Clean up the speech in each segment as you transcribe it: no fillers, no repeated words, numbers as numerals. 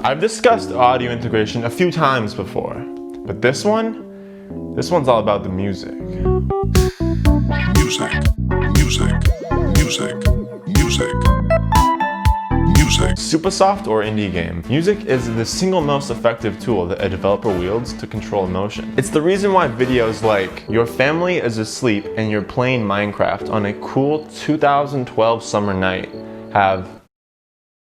I've discussed audio integration a few times before, but this one's all about the music. Music, music, music, music, music. Supersoft or indie game, music is the single most effective tool that a developer wields to control emotion. It's the reason why videos like your family is asleep and you're playing Minecraft on a cool 2012 summer night have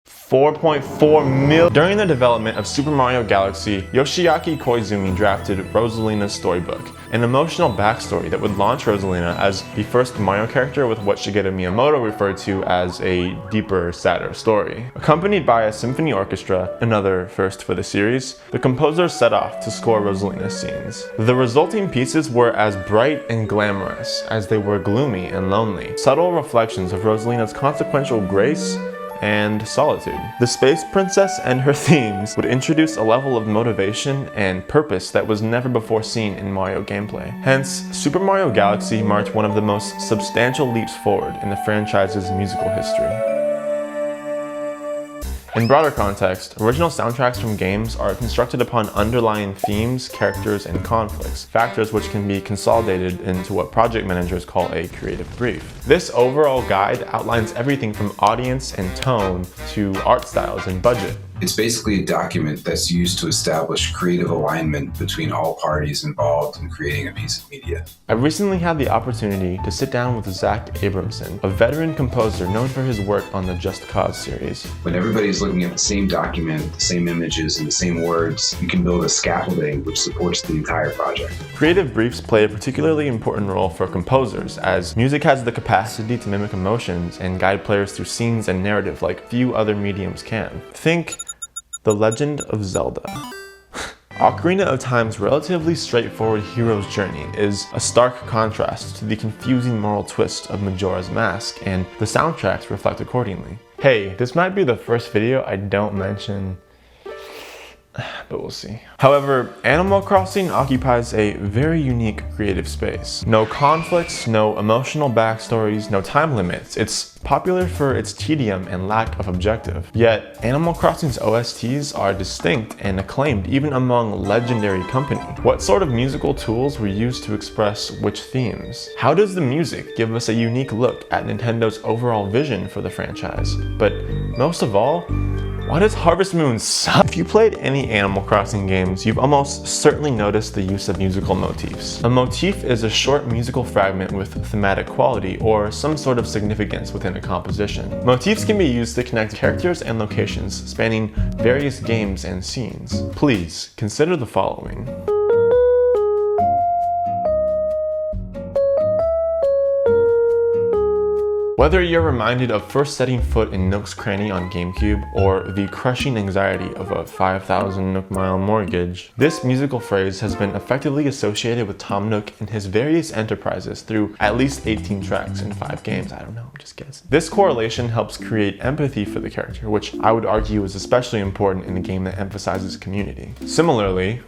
4.4 million. During the development of Super Mario Galaxy, Yoshiaki Koizumi drafted Rosalina's storybook, an emotional backstory that would launch Rosalina as the first Mario character with what Shigeru Miyamoto referred to as a deeper, sadder story. Accompanied by a symphony orchestra, another first for the series, the composer set off to score Rosalina's scenes. The resulting pieces were as bright and glamorous as they were gloomy and lonely, subtle reflections of Rosalina's consequential grace and solitude. The Space Princess and her themes would introduce a level of motivation and purpose that was never before seen in Mario gameplay. Hence, Super Mario Galaxy marked one of the most substantial leaps forward in the franchise's musical history. In broader context, original soundtracks from games are constructed upon underlying themes, characters, and conflicts, factors which can be consolidated into what project managers call a creative brief. This overall guide outlines everything from audience and tone to art styles and budget. It's basically a document that's used to establish creative alignment between all parties involved in creating a piece of media. I recently had the opportunity to sit down with Zach Abramson, a veteran composer known for his work on the Just Cause series. When everybody's looking at the same document, the same images, and the same words, you can build a scaffolding which supports the entire project. Creative briefs play a particularly important role for composers, as music has the capacity to mimic emotions and guide players through scenes and narrative like few other mediums can. Think The Legend of Zelda. Ocarina of Time's relatively straightforward hero's journey is a stark contrast to the confusing moral twist of Majora's Mask, and the soundtracks reflect accordingly. Hey, this might be the first video I don't mention, but we'll see. However, Animal Crossing occupies a very unique creative space. No conflicts, no emotional backstories, no time limits. It's popular for its tedium and lack of objective. Yet, Animal Crossing's OSTs are distinct and acclaimed even among legendary company. What sort of musical tools were used to express which themes? How does the music give us a unique look at Nintendo's overall vision for the franchise? But most of all, why does Harvest Moon suck? If you played any Animal Crossing games, you've almost certainly noticed the use of musical motifs. A motif is a short musical fragment with thematic quality or some sort of significance within a composition. Motifs can be used to connect characters and locations spanning various games and scenes. Please consider the following. Whether you're reminded of first setting foot in Nook's Cranny on GameCube, or the crushing anxiety of a 5,000 Nook mile mortgage, this musical phrase has been effectively associated with Tom Nook and his various enterprises through at least 18 tracks in 5 games. I don't know, I'm just guessing. This correlation helps create empathy for the character, which I would argue is especially important in a game that emphasizes community. Similarly,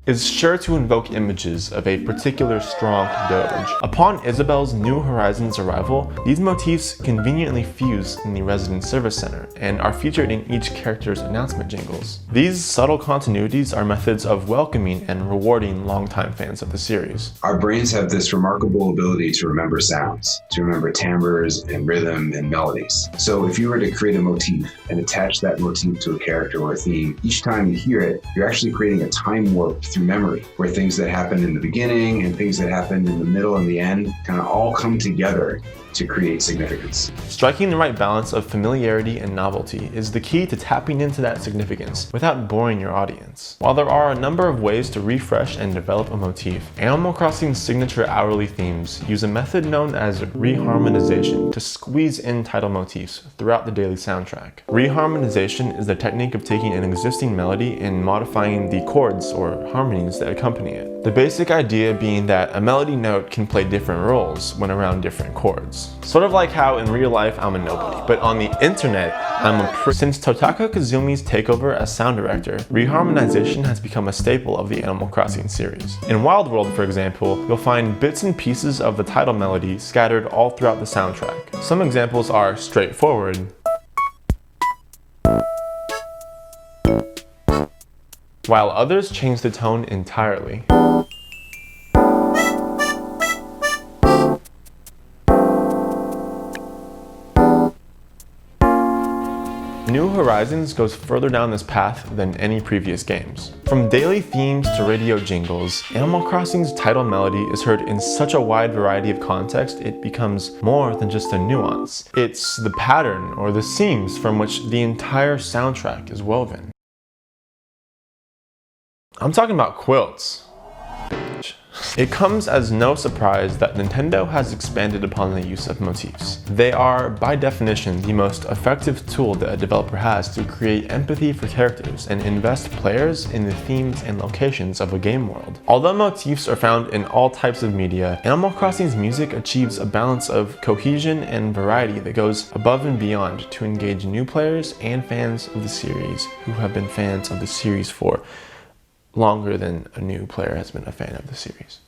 is sure to invoke images of a particular strong doge. Upon Isabelle's New Horizons arrival, these motifs conveniently fuse in the Resident Service Center and are featured in each character's announcement jingles. These subtle continuities are methods of welcoming and rewarding longtime fans of the series. Our brains have this remarkable ability to remember sounds, to remember timbres and rhythm and melodies. So if you were to create a motif and attach that motif to a character or a theme, each time you hear it, you're actually creating a time warp through memory, where things that happened in the beginning and things that happened in the middle and the end kind of all come together to create significance. Striking the right balance of familiarity and novelty is the key to tapping into that significance without boring your audience. While there are a number of ways to refresh and develop a motif, Animal Crossing's signature hourly themes use a method known as reharmonization to squeeze in title motifs throughout the daily soundtrack. Reharmonization is the technique of taking an existing melody and modifying the chords or harmonies harmonies that accompany it. The basic idea being that a melody note can play different roles when around different chords. Sort of like how in real life I'm a nobody, but on the internet I'm a Since Totaka Kazumi's takeover as sound director, reharmonization has become a staple of the Animal Crossing series. In Wild World, for example, you'll find bits and pieces of the title melody scattered all throughout the soundtrack. Some examples are straightforward, while others change the tone entirely. New Horizons goes further down this path than any previous games. From daily themes to radio jingles, Animal Crossing's title melody is heard in such a wide variety of context it becomes more than just a nuance. It's the pattern or the seams from which the entire soundtrack is woven. I'm talking about quilts. It comes as no surprise that Nintendo has expanded upon the use of motifs. They are, by definition, the most effective tool that a developer has to create empathy for characters and invest players in the themes and locations of a game world. Although motifs are found in all types of media, Animal Crossing's music achieves a balance of cohesion and variety that goes above and beyond to engage new players and fans of the series who have been fans of the series for longer than a new player has been a fan of the series.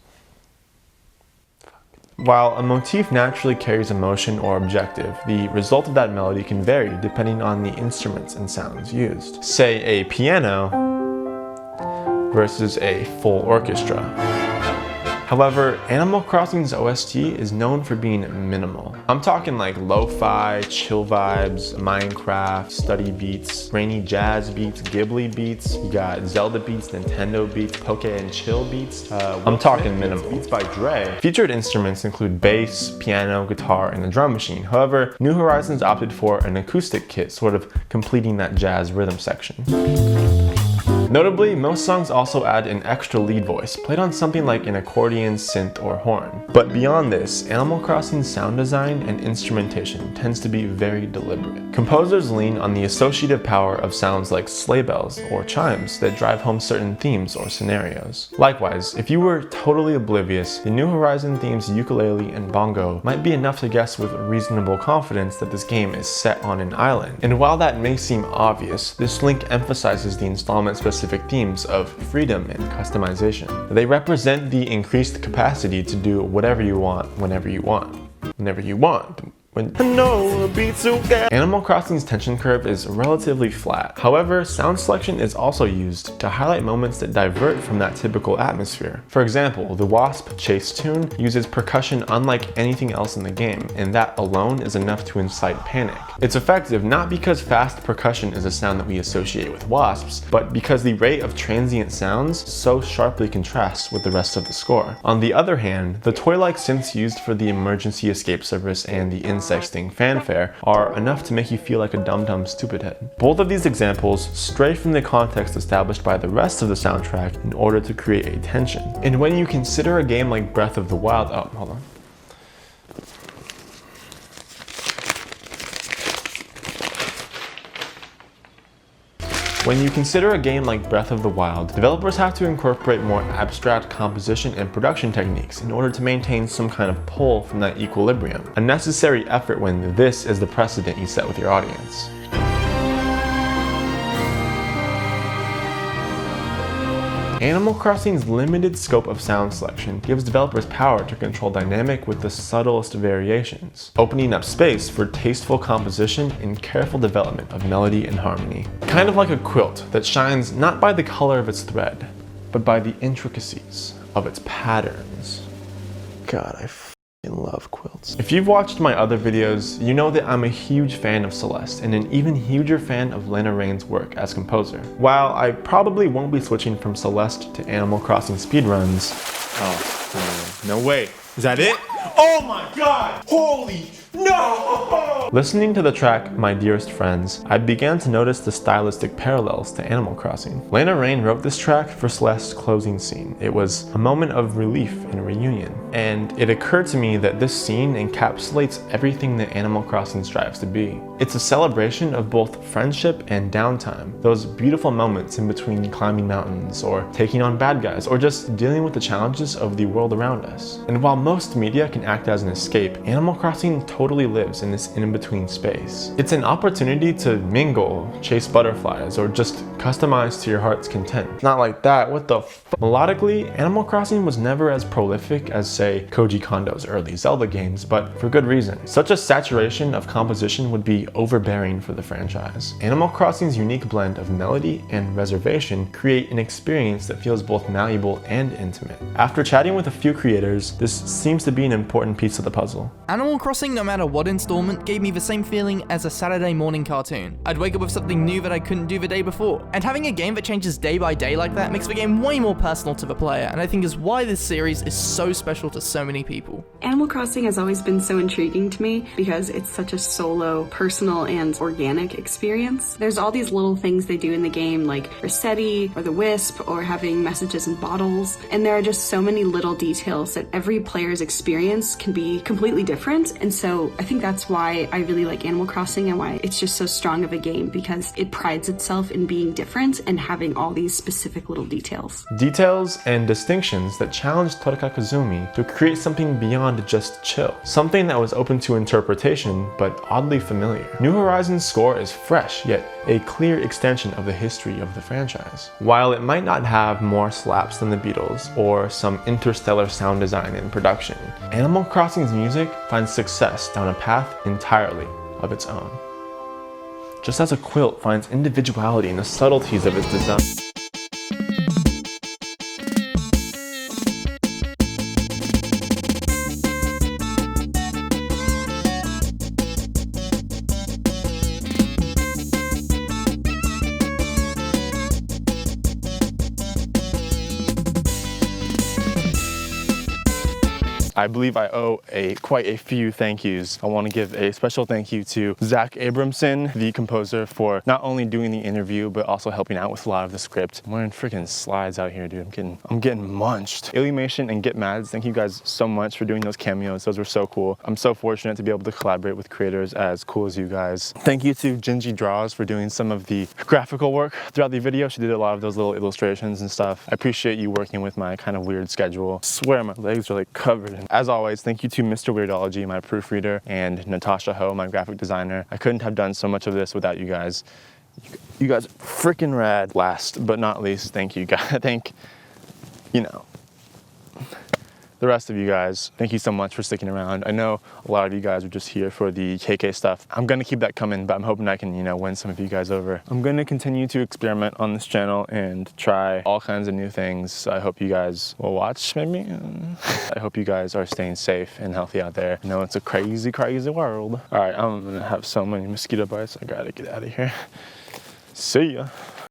While a motif naturally carries emotion or objective, the result of that melody can vary depending on the instruments and sounds used. Say a piano versus a full orchestra. However, Animal Crossing's OST is known for being minimal. I'm talking like lo-fi, chill vibes, Minecraft, study beats, rainy jazz beats, Ghibli beats, you got Zelda beats, Nintendo beats, Poke and chill beats. I'm talking minimal. Beats by Dre. Featured instruments include bass, piano, guitar, and a drum machine. However, New Horizons opted for an acoustic kit, sort of completing that jazz rhythm section. Notably, most songs also add an extra lead voice, played on something like an accordion, synth, or horn. But beyond this, Animal Crossing's sound design and instrumentation tends to be very deliberate. Composers lean on the associative power of sounds like sleigh bells or chimes that drive home certain themes or scenarios. Likewise, if you were totally oblivious, the New Horizon theme's ukulele and bongo might be enough to guess with reasonable confidence that this game is set on an island. And while that may seem obvious, this link emphasizes the installment-specific themes of freedom and customization. They represent the increased capacity to do whatever you want, whenever you want. Whenever you want. Animal Crossing's tension curve is relatively flat. However, sound selection is also used to highlight moments that divert from that typical atmosphere. For example, the Wasp chase tune uses percussion unlike anything else in the game, and that alone is enough to incite panic. It's effective not because fast percussion is a sound that we associate with wasps, but because the rate of transient sounds so sharply contrasts with the rest of the score. On the other hand, the toy-like synths used for the emergency escape service and the insect-sting fanfare are enough to make you feel like a dum-dum stupid head. Both of these examples stray from the context established by the rest of the soundtrack in order to create a tension. And when you consider a game like Breath of the Wild, hold on. When you consider a game like Breath of the Wild, developers have to incorporate more abstract composition and production techniques in order to maintain some kind of pull from that equilibrium, a necessary effort when this is the precedent you set with your audience. Animal Crossing's limited scope of sound selection gives developers power to control dynamic with the subtlest variations, opening up space for tasteful composition and careful development of melody and harmony. Kind of like a quilt that shines not by the color of its thread, but by the intricacies of its patterns. God, I love quilts. If you've watched my other videos, you know that I'm a huge fan of Celeste and an even huger fan of Lena Raine's work as composer. While I probably won't be switching from Celeste to Animal Crossing speedruns. Oh, no way. Is that it? Oh my god! Holy no! No! Listening to the track My Dearest Friends, I began to notice the stylistic parallels to Animal Crossing. Lena Raine wrote this track for Celeste's closing scene. It was a moment of relief and reunion, and it occurred to me that this scene encapsulates everything that Animal Crossing strives to be. It's a celebration of both friendship and downtime, those beautiful moments in between climbing mountains, or taking on bad guys, or just dealing with the challenges of the world around us. And while most media can act as an escape, Animal Crossing totally lives in this in-between space. It's an opportunity to mingle, chase butterflies, or just customize to your heart's content. Not like that, what the f? Melodically, Animal Crossing was never as prolific as, say, Koji Kondo's early Zelda games, but for good reason. Such a saturation of composition would be overbearing for the franchise. Animal Crossing's unique blend of melody and reservation create an experience that feels both malleable and intimate. After chatting with a few creators, this seems to be an important piece of the puzzle. Animal Crossing, no matter what installment, gave me the same feeling as a Saturday morning cartoon. I'd wake up with something new that I couldn't do the day before. And having a game that changes day by day like that makes the game way more personal to the player, and I think is why this series is so special to so many people. Animal Crossing has always been so intriguing to me because it's such a solo, personal, and organic experience. There's all these little things they do in the game like Rossetti or the Wisp or having messages in bottles, and there are just so many little details that every player's experience can be completely different, and so I think that's why I really like Animal Crossing and why it's just so strong of a game, because it prides itself in being different and having all these specific little details. Details and distinctions that challenged Todaka Kazumi to create something beyond just chill. Something that was open to interpretation, but oddly familiar. New Horizons' score is fresh, yet a clear extension of the history of the franchise. While it might not have more slaps than the Beatles, or some interstellar sound design and production, Animal Crossing's music finds success down a path entirely of its own. Just as a quilt finds individuality in the subtleties of its design. I believe I owe quite a few thank yous. I want to give a special thank you to Zach Abramson, the composer, for not only doing the interview, but also helping out with a lot of the script. I'm wearing freaking slides out here, dude. I'm getting munched. Illymation and Getmadz, thank you guys so much for doing those cameos. Those were so cool. I'm so fortunate to be able to collaborate with creators as cool as you guys. Thank you to Gingy Draws for doing some of the graphical work throughout the video. She did a lot of those little illustrations and stuff. I appreciate you working with my kind of weird schedule. I swear my legs are like covered in. As always, thank you to Mr. Weirdology, my proofreader, and Natasha Ho, my graphic designer. I couldn't have done so much of this without you guys. You guys are freaking rad. Last but not least, thank you guys. The rest of you guys, thank you so much for sticking around. I know a lot of you guys are just here for the KK stuff. I'm gonna keep that coming, but I'm hoping I can, win some of you guys over. I'm gonna continue to experiment on this channel and try all kinds of new things. I hope you guys will watch, maybe. I hope you guys are staying safe and healthy out there. I know it's a crazy, crazy world. All right, I'm gonna have so many mosquito bites. I gotta get out of here. See ya.